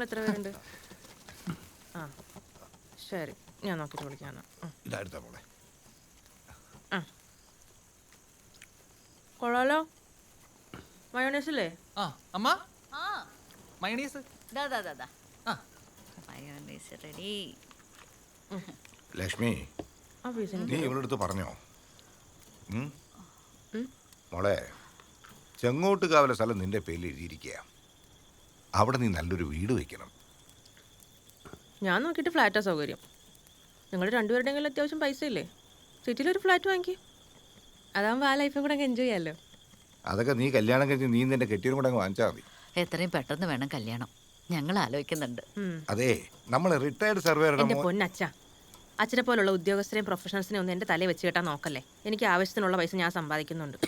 എത്ര പേരുണ്ട്? ആ ശരി, ഞാൻ നോക്കിയിട്ട് വിളിക്കാം. ഇതായിരുന്നാ മോളെ. ആ കൊള്ളാലോ. മയോണൈസ് അല്ലേ? ആ അമ്മ മയണീസ് മയോണൈസ് റെഡി. ലക്ഷ്മി, ആ പീസ് നീ ഇവളുടെ അടുത്ത് പറഞ്ഞോ? മോളെ, ചെങ്ങോട്ടുകാവിലെ സ്ഥലം നിന്റെ പേരിൽ എഴുതിയിരിക്കുക. അവിടെ നീ നല്ലൊരു വീട് വയ്ക്കണം. ഞാൻ നോക്കിയിട്ട് ഫ്ലാറ്റാ സൗകര്യം. നിങ്ങൾ രണ്ടുപേരുടെയെങ്കിലും അത്യാവശ്യം പൈസ ഇല്ലേ? സിറ്റിയിലൊരു ഫ്ലാറ്റ് വാങ്ങിക്കും. അതാകുമ്പോൾ ആ ലൈഫും കൂടെ അങ്ങ് എൻജോയ് ചെയ്യാമല്ലോ. അതൊക്കെ നീ കല്യാണം കഴിഞ്ഞ് നീ നിന്റെ കെട്ടിയും കൂടെ അങ്ങ് വാങ്ങിച്ചാൽ മതി. എത്രയും പെട്ടെന്ന് വേണം കല്യാണം. ഞങ്ങൾ ആലോചിക്കുന്നുണ്ട്. അതെ, നമ്മൾ റിട്ടയർഡ് സർവേയറുടെ എൻ്റെ പൊന്നച്ഛ, അച്ഛനെ പോലുള്ള ഉദ്യോഗസ്ഥരെയും പ്രൊഫഷണൽസിനെയും ഒന്നും എൻ്റെ തലയിൽ വെച്ച് കേട്ടാൽ നോക്കല്ലേ. എനിക്ക് ആവശ്യത്തിനുള്ള പൈസ ഞാൻ സമ്പാദിക്കുന്നുണ്ട്.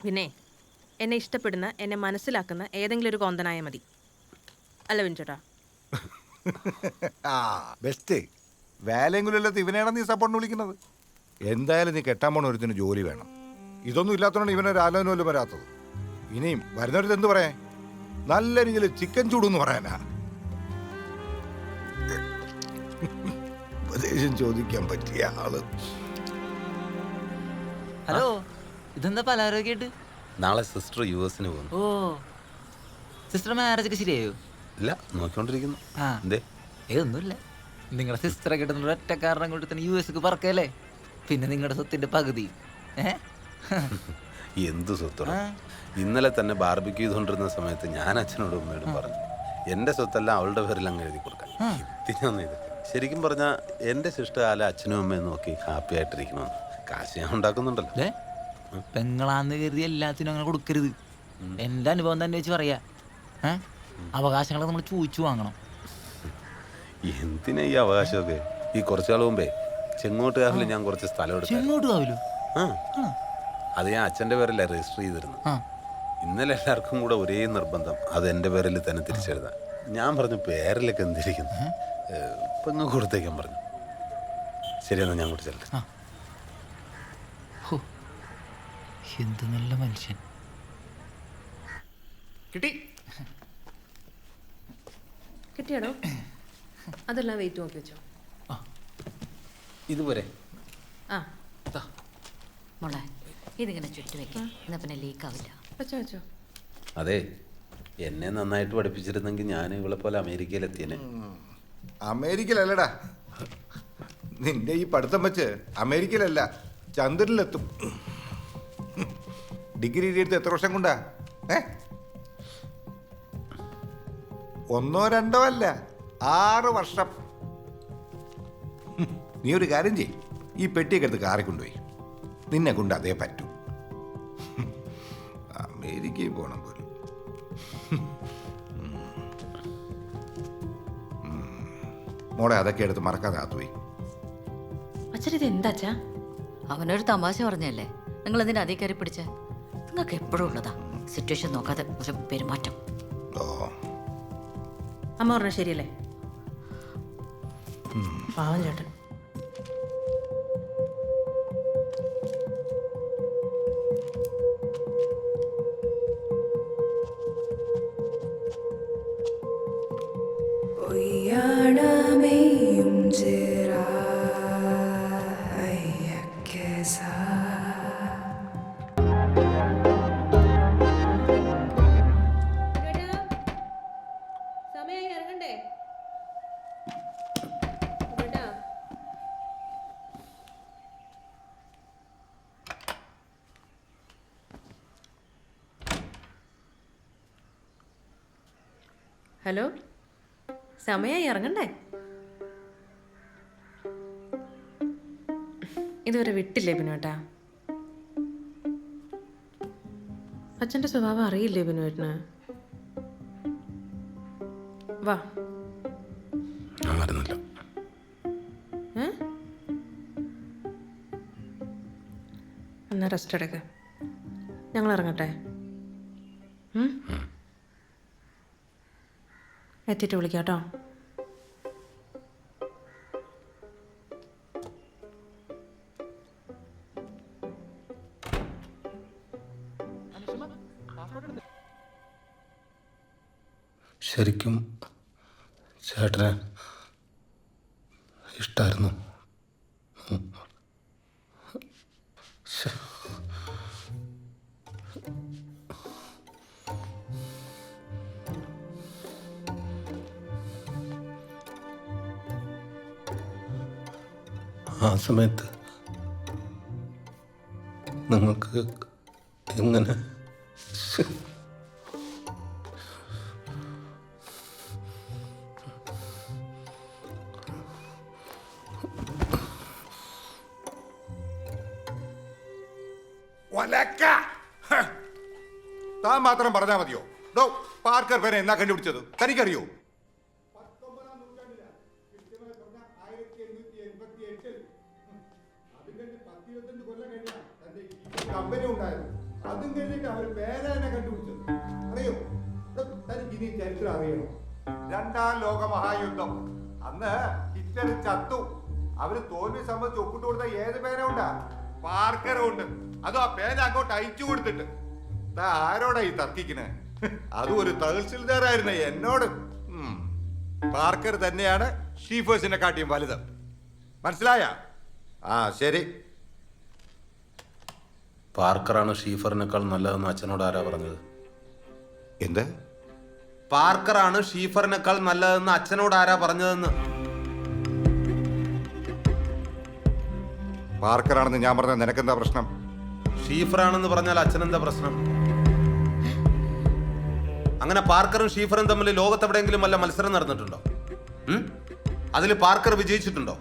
പിന്നെ എന്നെ ഇഷ്ടപ്പെടുന്ന, എന്നെ മനസ്സിലാക്കുന്ന ഏതെങ്കിലും ഒരു കോന്തനായ മതി. അല്ല വിൻചേട്ടാ? ആ ബെസ്റ്റ്. വേലയെങ്കിലല്ലാത്ത ഇവനെയാണ് നീ സപ്പോർട്ടിന് വിളിക്കുന്നത്. എന്തായാലും നീ കെട്ടാൻ പോണ ഒരുത്തിന് ജോലി വേണം. ഇതൊന്നും ഇല്ലാത്തതുകൊണ്ട് ഇവനൊരു ആലോചന പോലും വരാത്തത്. ഇനിയും വരുന്നവരത് എന്ത് പറയാൻ? നല്ല രീതിയിൽ ചിക്കൻ ചൂടെന്ന് പറയാനാ. ഉപദേശം ചോദിക്കാൻ പറ്റിയ ആള്. ഹലോ, ഇതെന്താ പലഹാരമൊക്കെയായിട്ട്? നാളെ സിസ്റ്റർ US പോകുന്നു. ഓ, സിസ്റ്റർ മാരേജ് ഒക്കെ ശരിയായോ? ഇല്ല, നോക്കിക്കൊണ്ടിരിക്കുന്നു. ആ എന്തേ? ഒന്നുമില്ല. നിങ്ങളുടെ സിസ്റ്ററെ കിട്ടുന്ന ഒറ്റ കാരണം കൊണ്ട് തന്നെ US പറക്കല്ലേ. പിന്നെ നിങ്ങളുടെ സ്വത്തിന്റെ പകുതി. എന്ത് സ്വത്താണ്? ഇന്നലെ തന്നെ ബാർബിക്യൂ ചെയ്തുകൊണ്ടിരുന്ന സമയത്ത് ഞാൻ അച്ഛനോടും അമ്മയോടും പറഞ്ഞു, എൻ്റെ സ്വത്തെല്ലാം അവളുടെ പേരിൽ അങ്ങ് എഴുതി കൊടുക്കാൻ. ഇതിനൊന്നും ഇത് ശരിക്കും പറഞ്ഞാൽ എൻ്റെ ശിഷ്ടകാലം അച്ഛനും അമ്മയും നോക്കി ഹാപ്പി ആയിട്ടിരിക്കണമെന്ന്. കാശ് ഞാൻ ഉണ്ടാക്കുന്നുണ്ടല്ലോ. പെങ്ങളാന്ന് കരുതി എല്ലാത്തിനും അങ്ങനെ കൊടുക്കരുത്. എൻ്റെ അനുഭവം തന്നെ വെച്ച് പറയാ. അവകാശങ്ങളൊക്കെ നമ്മൾ ചോദിച്ചു വാങ്ങണം. എന്തിനാ ഈ അവകാശമൊക്കെ? ഈ കുറച്ചു നാൾ മുമ്പേ ചെങ്ങോട്ടുകാവിൽ ഞാൻ കുറച്ച് സ്ഥലം എടുത്തു. ചെങ്ങോട്ടുകാവിലോ? അത് ഞാൻ അച്ഛൻ്റെ പേരല്ലേ രജിസ്റ്റർ ചെയ്തിരുന്നു. ഇന്നലെ എല്ലാവർക്കും കൂടെ ഒരേ നിർബന്ധം, അത് എൻ്റെ പേരിൽ തന്നെ തിരിച്ചെഴുതാൻ. ഞാൻ പറഞ്ഞു പേരിലൊക്കെ എന്തിരിക്കുന്നു, പെങ്ങ് കൊടുത്തേക്കാൻ പറഞ്ഞു. ശരിയെന്നാ ഞാൻ കൂടി ചെല്ലട്ടെ. എന്ത് നല്ല മനുഷ്യൻ. കിട്ടിയാടോ? അതെല്ലാം വെയിറ്റ് നോക്കി വെച്ചോ. ഇതുപോലെ ആ മോളെ, ഇതിങ്ങനെ ചുറ്റി വെക്കാം. എന്നാ പിന്നെ ലീക്ക് ആവില്ല. വെച്ചോ വെച്ചോ. അതെ, എന്നെ നന്നായിട്ട് പഠിപ്പിച്ചിരുന്നെങ്കിൽ ഞാൻ ഇവളെ പോലെ അമേരിക്കയിലെത്തിയനെ. അമേരിക്കയിലല്ലടാ, നിന്റെ ഈ പഠിത്തം വെച്ച് അമേരിക്കയിലല്ല ചന്ദ്രനിലെത്തും. ഡിഗ്രി എടുത്ത് എത്ര വർഷം കൊണ്ടാ? 1 or 2 അല്ല, 6 വർഷം. നീ ഒരു കാര്യം ചെയ്യ്, ഈ പെട്ടിയൊക്കെ എടുത്ത് കാറി കൊണ്ടുപോയി. നിന്നെ കൊണ്ട് അതേ പറ്റൂ. അമേരിക്കയിൽ പോകണം പോലും. മോളെ, അതൊക്കെ എടുത്ത് മറക്കാതെ ആത്തുപോയി. അച്ഛൻ ഇത് എന്താച്ചാ? അവനൊരു തമാശ പറഞ്ഞല്ലേ. നിങ്ങൾ എന്തിനാ അതേ കയറി പിടിച്ച? നിങ്ങൾക്ക് എപ്പോഴും ഉള്ളതാ സിറ്റുവേഷൻ നോക്കാതെ ഒരു പെരുമാറ്റം. ഓ, അമ്മ പറഞ്ഞ ശരിയല്ലേ? പാവം ചേട്ടൻ. സമയായി ഇറങ്ങണ്ടേ? ഹലോ, സമയായി ഇറങ്ങണ്ടേ? ഇതുവരെ വിട്ടില്ലേ ബിനുവേട്ടാ? അച്ഛൻ്റെ സ്വഭാവം അറിയില്ലേ ബിനുവേട്ടന്? വാ. എന്നാ റെസ്റ്റ് എടുക്ക. ഞങ്ങൾ ഇറങ്ങട്ടെ? എത്തിയിട്ട് വിളിക്കാം കേട്ടോ. ശരിക്കും ചേട്ടനെ ഇഷ്ടായിരുന്നു. ആ സമയത്ത് നിങ്ങൾക്ക് എങ്ങനെ താൻ മാത്രം പറഞ്ഞാൽ മതിയോ? പാർക്കർ പേരെ എന്നാ കണ്ടുപിടിച്ചത് തനിക്കറിയോ? കമ്പനി ഉണ്ടായിരുന്നു. അതും കഴിഞ്ഞിട്ട് അവർ പേരെ തന്നെ കണ്ടുപിടിച്ചത് അറിയോ? തനിക്ക് ഇനി ചരിത്രം അറിയണോ? രണ്ടാം ലോക മഹായുദ്ധം അന്ന് ഹിറ്റ്ലർ ചത്തു. അവര് തോൽവി സംബന്ധിച്ച് ഒപ്പിട്ട് കൊടുത്ത ഏത് പേരും ഉണ്ടാ? പാർക്കറും ഉണ്ട്. അതും ആ പേന അങ്ങോട്ട് അയച്ചു കൊടുത്തിട്ട്. ആരോടാ ഈ തർക്കിക്കണേ? അതും ഒരു തഹസിൽദാറായിരുന്നേ എന്നോട്. പാർക്കർ തന്നെയാണ് ഷീഫേഴ്സിനെ കാട്ടിയും വലുത്. മനസ്സിലായ? ആ ശരി. പാർക്കറാണ് ഷീഫറിനേക്കാൾ നല്ലതെന്ന് അച്ഛനോട് ആരാ പറഞ്ഞത്? എന്ത്? പാർക്കറാണ് ഷീഫറിനേക്കാൾ നല്ലതെന്ന് അച്ഛനോട് ആരാ പറഞ്ഞതെന്ന്? പാർക്കറാണെന്ന് ഞാൻ പറഞ്ഞ നിനക്കെന്താ പ്രശ്നം? ഷീഫറാണെന്ന് പറഞ്ഞാൽ അച്ഛനെന്താ പ്രശ്നം? അങ്ങനെ പാർക്കറും ഷീഫറും തമ്മിൽ ലോകത്തെവിടെയെങ്കിലും വല്ല മത്സരം നടന്നിട്ടുണ്ടോ? അതിൽ പാർക്കർ വിജയിച്ചിട്ടുണ്ടോ?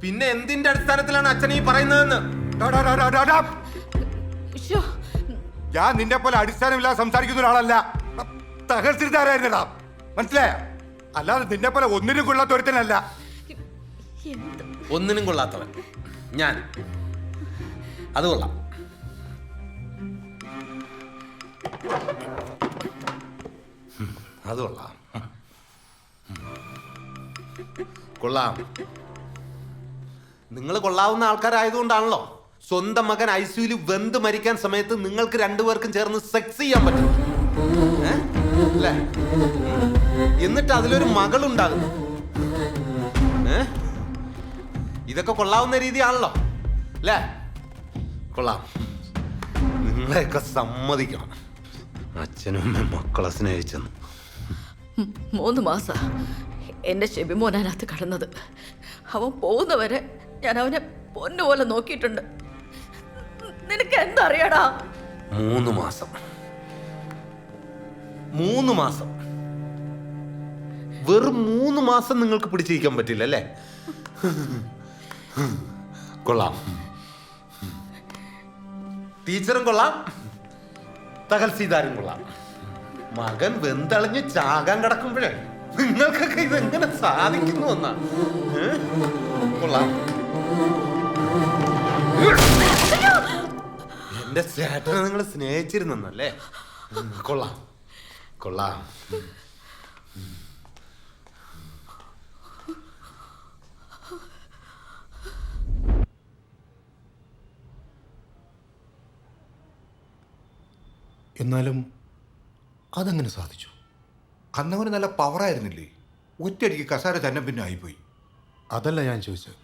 പിന്നെ എന്തിന്റെ അടിസ്ഥാനത്തിലാണ് അച്ഛൻ ഈ പറയുന്നതെന്ന്? ഞാൻ നിന്നെ പോലെ അടിസ്ഥാനമില്ലാതെ സംസാരിക്കുന്ന ഒരാളല്ല. തഹസിൽദാരായിരുന്നടാ, മനസ്സിലായ? അല്ലാതെ നിന്നെ പോലെ ഒന്നിനും കൊള്ളാത്ത ഒരുത്തനല്ല. ഒന്നിനും കൊള്ളാത്തവൻ ഞാൻ? അത് കൊള്ളാം. അത് കൊള്ളാം. കൊള്ളാം. നിങ്ങൾ കൊള്ളാവുന്ന ആൾക്കാരായതുകൊണ്ടാണല്ലോ സ്വന്തം മകൻ ഐസിയുയിൽ വെന്ത് മരിക്കാൻ സമയത്ത് നിങ്ങൾക്ക് രണ്ടുപേർക്കും ചേർന്ന് സെക്സ് ചെയ്യാൻ പറ്റും അല്ലേ? എന്നിട്ട് അതിലൊരു മകളുണ്ടാകുന്നു. ഇതൊക്കെ കൊള്ളാവുന്ന രീതിയാണല്ലോ അല്ലേ? കൊള്ളാം. നിങ്ങളെയൊക്കെ സമ്മതിക്കണം. അച്ഛനും അമ്മയും മക്കളെ സ്നേഹിച്ചെന്ന്. 3 മാസം എൻ്റെ ഷെബിമോനകത്ത് കടന്നത്. അവൻ പോകുന്നവരെ ഞാൻ അവനെ പൊന്നുപോലെ നോക്കിയിട്ടുണ്ട്. നിനക്ക് എന്തറിയടാ? 3 മാസം 3 മാസം വെറും 3 മാസം നിങ്ങൾക്ക് പിടിച്ചിരിക്കാൻ പറ്റില്ല അല്ലേ? കൊള്ളാം. ടീച്ചറും കൊള്ളാം, തഹസിൽദാരും കൊള്ളാം. മകൻ വെന്തളിഞ്ഞ് ചാകാൻ കിടക്കുമ്പോഴേ നിങ്ങൾക്കൊക്കെ ഇതെങ്ങനെ സാധിക്കുന്നു എന്നാ? കൊള്ളാം. എന്റെ ചേട്ടനെ നിങ്ങൾ സ്നേഹിച്ചിരുന്നല്ലേ? കൊള്ളാം കൊള്ളാം. എന്നാലും അതെങ്ങനെ സാധിച്ചു? അന്നവന് നല്ല പവറായിരുന്നില്ലേ? ഒറ്റയടിക്ക് കസാര തന്നെ പിന്നെ ആയിപ്പോയി. അതല്ല ഞാൻ ചോദിച്ചത്.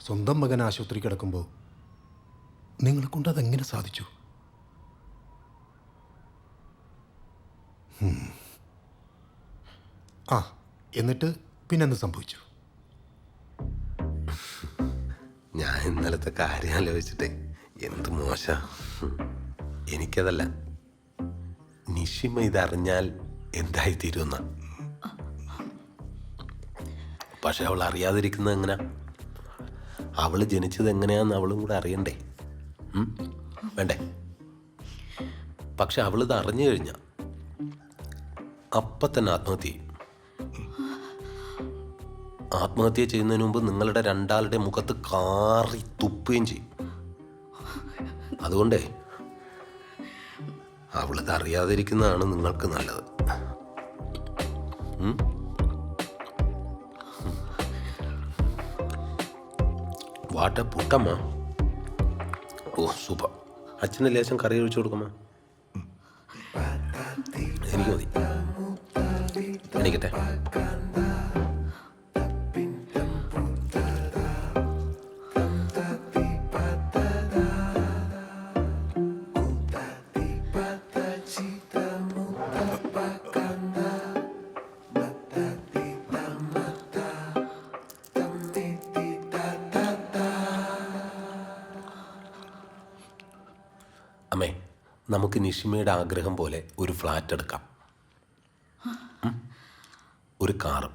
സ്വന്തം മകൻ ആശുപത്രി കിടക്കുമ്പോൾ നിങ്ങളെ കൊണ്ട് അതെങ്ങനെ സാധിച്ചു? ആ, എന്നിട്ട് പിന്നെന്ത് സംഭവിച്ചു? ഞാൻ ഇന്നലത്തെ കാര്യം ആലോചിച്ചിട്ടേ എന്ത് മോശ. എനിക്കതല്ല, നിഷിമ ഇതറിഞ്ഞാൽ എന്തായിത്തീരുമെന്ന. പക്ഷെ അവൾ അറിയാതിരിക്കുന്നത് എങ്ങനെയാ? അവള് ജനിച്ചത് എങ്ങനെയാന്ന് അവളും കൂടെ അറിയണ്ടേ? വേണ്ടേ? പക്ഷെ അവളിത് അറിഞ്ഞു കഴിഞ്ഞ അപ്പം തന്നെ ആത്മഹത്യ ചെയ്യും. ആത്മഹത്യ ചെയ്യുന്നതിന് മുമ്പ് നിങ്ങളുടെ രണ്ടാളുടെ മുഖത്ത് കാറി തുപ്പുകയും ചെയ്യും. അതുകൊണ്ടേ അവളിത് അറിയാതിരിക്കുന്നതാണ് നിങ്ങൾക്ക് നല്ലത്. വാട്ട പുട്ടമ്മ. ഓ സൂപ്പർ. അച്ഛന് ലേശം കറി ഒഴിച്ചു കൊടുക്കമ്മ. എനിക്ക് മതി. എണീക്കട്ടെ. അമ്മേ, നമുക്ക് നിഷിമയുടെ ആഗ്രഹം പോലെ ഒരു ഫ്ലാറ്റ് എടുക്കാം, ഒരു കാറും.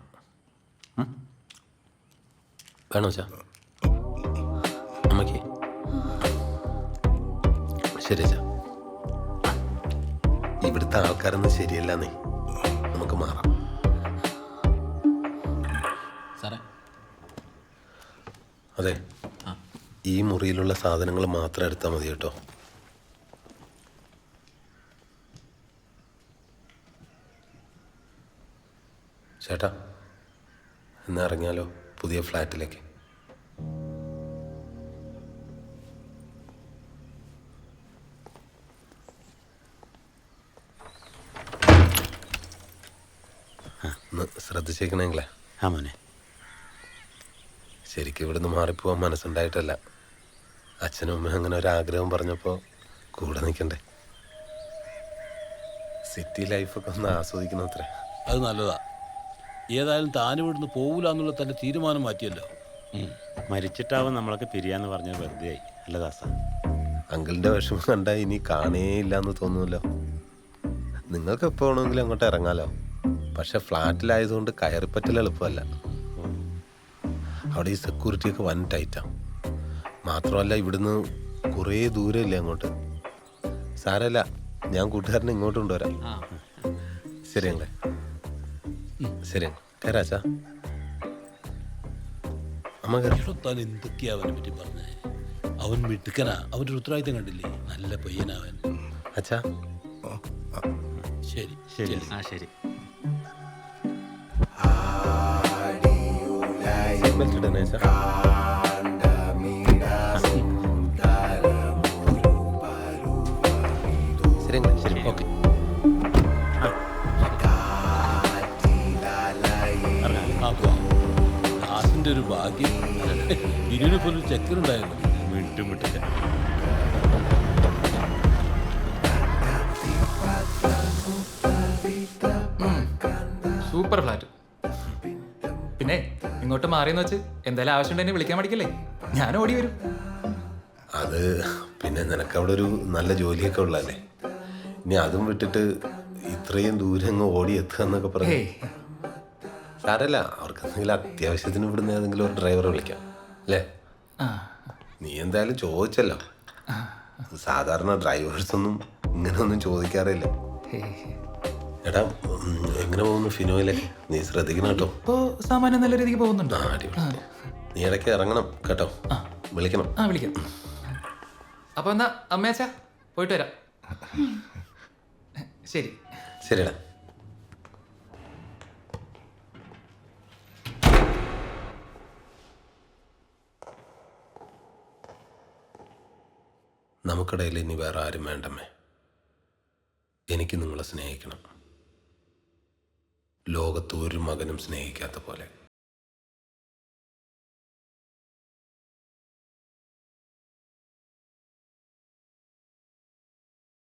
വേണോ ചാ അമ്മയ്ക്ക്? ശരി ചാ, ഇവിടുത്തെ ആൾക്കാരൊന്നും ശരിയല്ലെന്നേ, നമുക്ക് മാറാം. സാറേ, അതെ, ഈ മുറിയിലുള്ള സാധനങ്ങൾ മാത്രം എടുത്താൽ മതി കേട്ടോ. ചേട്ടാ, എന്നാ ഇറങ്ങിയാലോ പുതിയ ഫ്ലാറ്റിലേക്ക്? ഒന്ന് ശ്രദ്ധിച്ചേക്കണെങ്കിലേ. ആ മോനെ. ശരിക്കും ഇവിടുന്ന് മാറിപ്പോവാൻ മനസ്സുണ്ടായിട്ടല്ല. അച്ഛനും അമ്മയും അങ്ങനെ ഒരാഗ്രഹം പറഞ്ഞപ്പോൾ കൂടെ നിൽക്കണ്ടേ. സിറ്റി ലൈഫൊക്കെ ഒന്ന് ആസ്വദിക്കണം അത്രേ. അത് നല്ലതാ. ഏതായാലും താനും ഇവിടുന്ന് പോകില്ല എന്നുള്ള തൻ്റെ തീരുമാനം മാറ്റിയല്ലോ. മരിച്ചിട്ടാവും നമ്മളൊക്കെ പിരിയാന്ന് പറഞ്ഞത് വെറുതെ ആയി അല്ല ദാസ? അങ്കിളിൻ്റെ വിഷമം കണ്ടാൽ ഇനി കാണേയില്ല എന്ന് തോന്നുമല്ലോ. നിങ്ങൾക്ക് എപ്പോൾ വേണമെങ്കിലും അങ്ങോട്ട് ഇറങ്ങാലോ. പക്ഷെ ഫ്ലാറ്റിലായതുകൊണ്ട് കയറിപ്പറ്റൽ എളുപ്പമല്ല. അവിടെ ഈ സെക്യൂരിറ്റിയൊക്കെ വൻ ടൈറ്റാണ്. മാത്രമല്ല ഇവിടുന്ന് കുറേ ദൂരമില്ലേ അങ്ങോട്ട്. സാരല്ല, ഞാൻ കൂട്ടുകാരനെ ഇങ്ങോട്ട് കൊണ്ടുവരാം. ശരിയല്ലേ? ശരി, കയറാച്ചാ. അമ്മ കയറി. താൻ എന്തൊക്കെയാ അവനെ പറ്റി പറഞ്ഞേ? അവൻ മിടുക്കനാ, അവൻ്റെ ഒരു ഉത്തരവാദിത്തം കണ്ടില്ലേ? നല്ല പയ്യനാവൻ. അച്ഛാ ശരി ശരി. ആ ശരി. ബെൽറ്റ് ഇടണേ അച്ഛാ. ശരിയല്ലേ? ശരി, ഓക്കെ. ദാസിൻ്റെ ഒരു ഭാഗ്യം. ഇരുവിനെ പോലും ചെക്കനുണ്ടായിരുന്നു. മിണ്ടും മിട്ടില്ല. Super flat. പിന്നെ ഇങ്ങോട്ട് മാറിയെന്ന് വെച്ച് എന്തായാലും ആവശ്യമുണ്ടെന്നെ വിളിക്കാൻ മടിക്കല്ലേ, ഞാൻ ഓടി വരും. അത് പിന്നെ നിനക്കവിടെ ഒരു നല്ല ജോലിയൊക്കെ ഉള്ളതല്ലേ. ഇനി അതും വിട്ടിട്ട് ഇത്രയും ദൂരം അങ്ങ് ഓടി എത്തുക എന്നൊക്കെ പറഞ്ഞു. സാരല്ല, അവർക്ക് എന്തെങ്കിലും അത്യാവശ്യത്തിന് ഇവിടുന്ന് ഏതെങ്കിലും ഒരു ഡ്രൈവറെ വിളിക്കാം അല്ലേ? നീ എന്തായാലും ചോദിച്ചല്ലോ. സാധാരണ ഡ്രൈവേഴ്സൊന്നും ഇങ്ങനെയൊന്നും ചോദിക്കാറില്ല. എടാ, എങ്ങനെ പോകുന്നു ഫിനോയിലേക്ക്? നീ ശ്രദ്ധിക്കണം കേട്ടോ. ഇപ്പോ സാമാന്യം നല്ല രീതിക്ക് പോകുന്നുണ്ട്. അടിപൊളി. നീ ഇടയ്ക്ക് ഇറങ്ങണം കേട്ടോ, വിളിക്കണം. വിളിക്കാം. അപ്പൊ എന്നാ അമ്മേച്ചാ പോയിട്ട് വരാം. ശരി. ശരിടാ. നമുക്കിടയിൽ ഇനി വേറെ ആരും വേണ്ടമ്മേ. എനിക്ക് നിങ്ങളെ സ്നേഹിക്കണം, ലോകത്ത് ഒരു മകനും സ്നേഹിക്കാത്ത പോലെ.